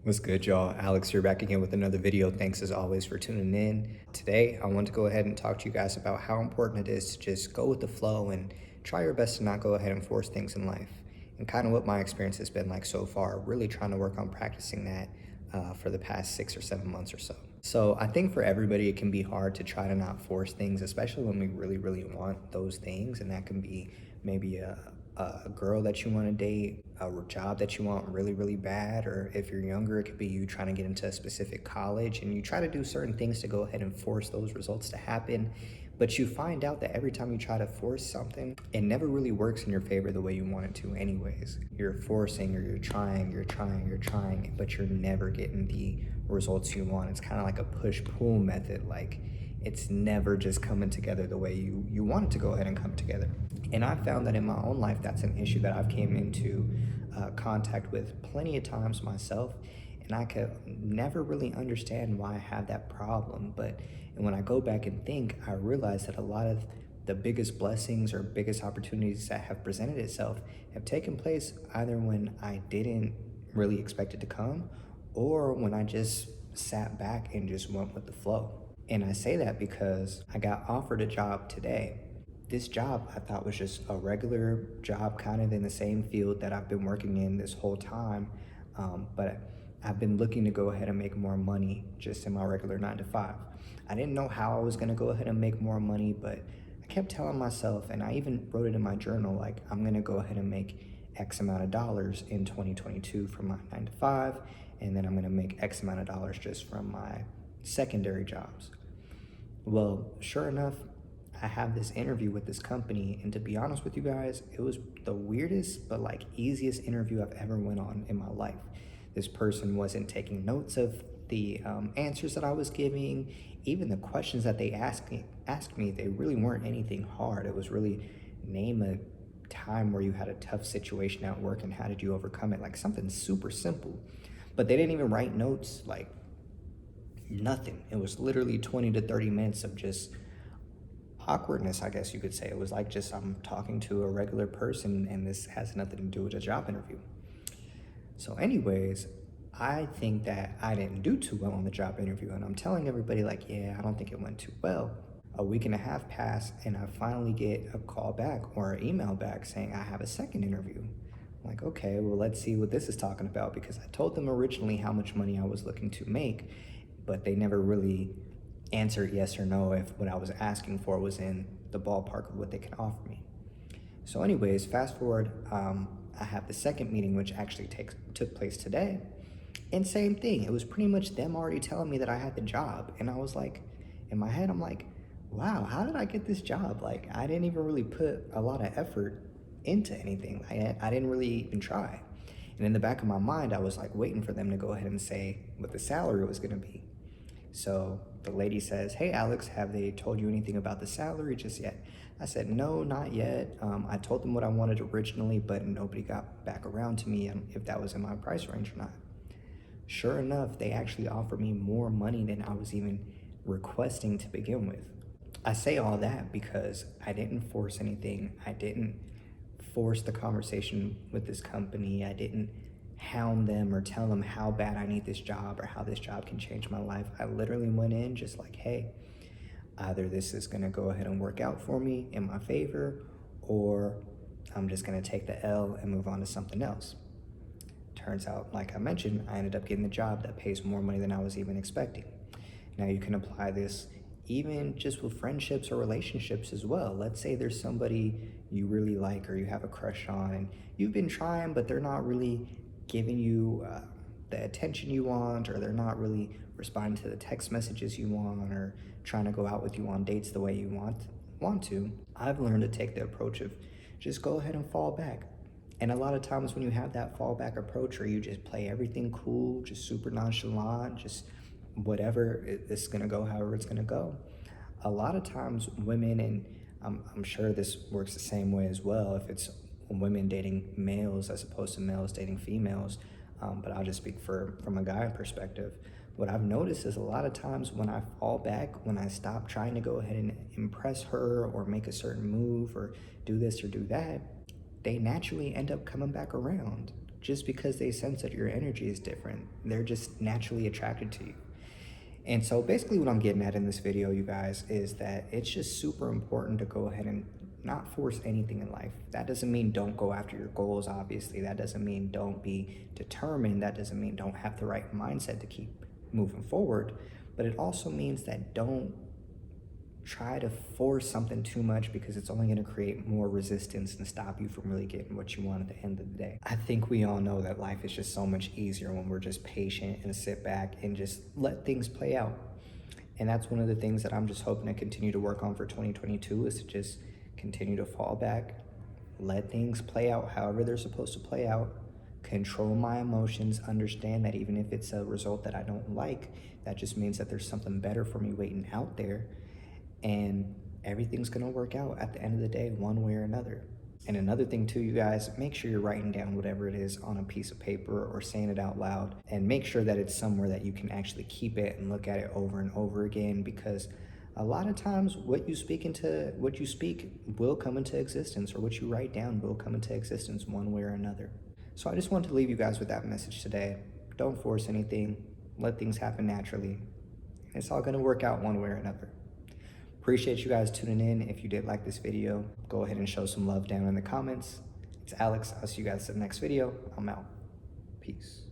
What's good, y'all? Alex here back again with another video. Thanks as always for tuning in. Today, I want to go ahead and talk to you guys about how important it is to just go with the flow and try your best to not go ahead and force things in life. And kind of what my experience has been like so far, really trying to work on practicing that for the past 6 or 7 months or so. So I think for everybody, it can be hard to try to not force things, especially when we really want those things. And that can be maybe a girl that you want to date, a job that you want really bad, or if you're younger, it could be you trying to get into a specific college and you try to do certain things to go ahead and force those results to happen. But you find out that every time you try to force something, it never really works in your favor the way you want it to anyways. You're forcing or you're trying, but you're never getting the results you want. It's kind of like a push-pull method. Like it's never just coming together the way you want it to go ahead and come together. And I found that in my own life, that's an issue that I've came into contact with plenty of times myself. And I could never really understand why I have that problem. And when I go back and think, I realize that a lot of the biggest blessings or biggest opportunities that have presented itself have taken place either when I didn't really expect it to come or when I just sat back and just went with the flow. And I say that because I got offered a job today. This job I thought was just a regular job, kind of in the same field that I've been working in this whole time. But I've been looking to go ahead and make more money just in my regular 9 to 5. I didn't know how I was gonna go ahead and make more money, but I kept telling myself, and I even wrote it in my journal, like I'm gonna go ahead and make X amount of dollars in 2022 from my 9 to 5, and then I'm gonna make X amount of dollars just from my secondary jobs. Well, sure enough, I have this interview with this company, and to be honest with you guys, it was the weirdest but like easiest interview I've ever went on in my life. This person wasn't taking notes of the answers that I was giving. Even the questions that they asked me, they really weren't anything hard. It was really name a time where you had a tough situation at work and how did you overcome it, like something super simple. But they didn't even write notes, like nothing. It was literally 20 to 30 minutes of just awkwardness, I guess you could say. It was like just I'm talking to a regular person and this has nothing to do with a job interview. So anyways, I think that I didn't do too well on the job interview, and I'm telling everybody like, yeah, I don't think it went too well. A week and a half passed and I finally get a call back or an email back saying I have a second interview. I'm like, okay, well, let's see what this is talking about, because I told them originally how much money I was looking to make, but they never really answered yes or no if what I was asking for was in the ballpark of what they could offer me. So anyways, fast forward, I have the second meeting, which actually took place today. And same thing, it was pretty much them already telling me that I had the job. And I was like, in my head, I'm like, wow, how did I get this job? Like, I didn't even really put a lot of effort into anything. I didn't really even try. And in the back of my mind, I was like waiting for them to go ahead and say what the salary was gonna be. So the lady says, hey, Alex, have they told you anything about the salary just yet? I said, no, not yet. I told them what I wanted originally, but nobody got back around to me if that was in my price range or not. Sure enough, they actually offered me more money than I was even requesting to begin with. I say all that because I didn't force anything. I didn't force the conversation with this company. I didn't hound them or tell them how bad I need this job or how this job can change my life. I literally went in just like, hey, either this is gonna go ahead and work out for me in my favor, or I'm just gonna take the L and move on to something else. Turns out, like I mentioned, I ended up getting the job that pays more money than I was even expecting. Now you can apply this even just with friendships or relationships as well. Let's say there's somebody you really like or you have a crush on and you've been trying, but they're not really giving you the attention you want, or they're not really responding to the text messages you want, or trying to go out with you on dates the way you want to. I've learned to take the approach of just go ahead and fall back. And a lot of times when you have that fallback approach, or you just play everything cool, just super nonchalant, just whatever, it's gonna go however it's gonna go. A lot of times women, and I'm sure this works the same way as well, if it's women dating males as opposed to males dating females, but I'll just speak from a guy perspective. What I've noticed is a lot of times when I fall back, when I stop trying to go ahead and impress her or make a certain move or do this or do that, they naturally end up coming back around. just because they sense that your energy is different. They're just naturally attracted to you. And so basically what I'm getting at in this video, you guys, is that it's just super important to go ahead and not force anything in life. That doesn't mean don't go after your goals, obviously. That doesn't mean don't be determined. That doesn't mean don't have the right mindset to keep moving forward. But it also means that don't try to force something too much, because it's only going to create more resistance and stop you from really getting what you want at the end of the day. I think we all know that life is just so much easier when we're just patient and sit back and just let things play out. And that's one of the things that I'm just hoping to continue to work on for 2022, is to just continue to fall back, let things play out however they're supposed to play out, control my emotions, understand that even if it's a result that I don't like, that just means that there's something better for me waiting out there. And everything's gonna work out at the end of the day, one way or another. And another thing too, you guys, make sure you're writing down whatever it is on a piece of paper or saying it out loud, and make sure that it's somewhere that you can actually keep it and look at it over and over again, because a lot of times what you speak will come into existence, or what you write down will come into existence one way or another. So I just wanted to leave you guys with that message today. Don't force anything, let things happen naturally. It's all gonna work out one way or another. Appreciate you guys tuning in. If you did like this video, go ahead and show some love down in the comments. It's Alex. I'll see you guys in the next video. I'm out. Peace.